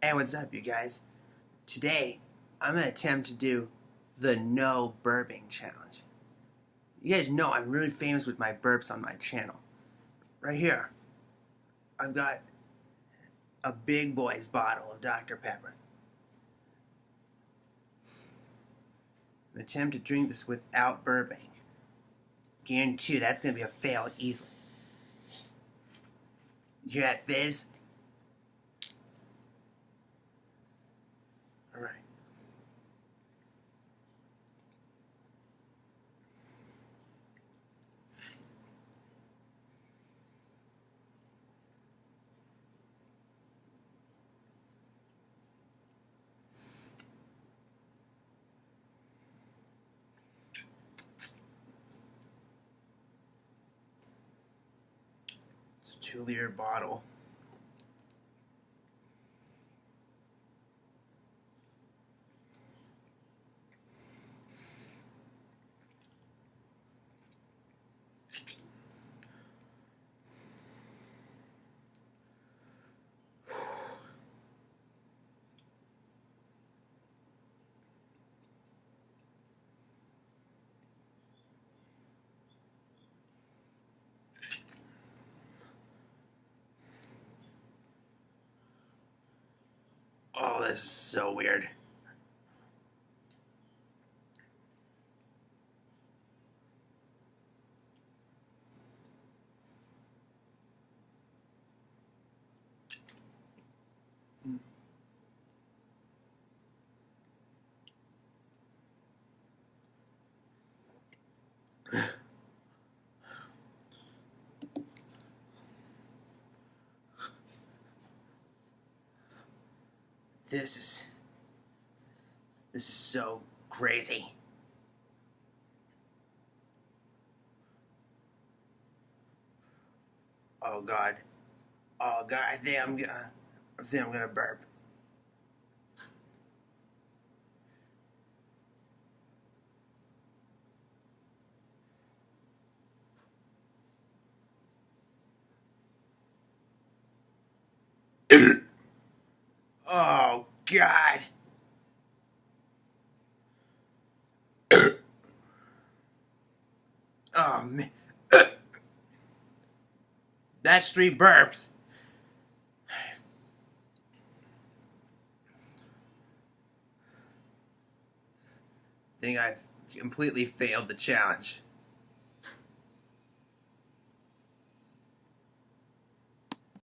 Hey, what's up, you guys? Today, I'm going to attempt to do the no burping challenge. You guys know I'm really famous with my burps on my channel. Right here, I've got a big boy's bottle of Dr. Pepper. I'm going to attempt to drink this without burping. Guarantee you that's going to be a fail easily. You hear that fizz? Alright. It's a 2-liter bottle. Oh, this is so weird. This is so crazy. Oh God. Oh God, I think I'm gonna burp. Oh God. Oh man. That's 3 burps. I think I've completely failed the challenge.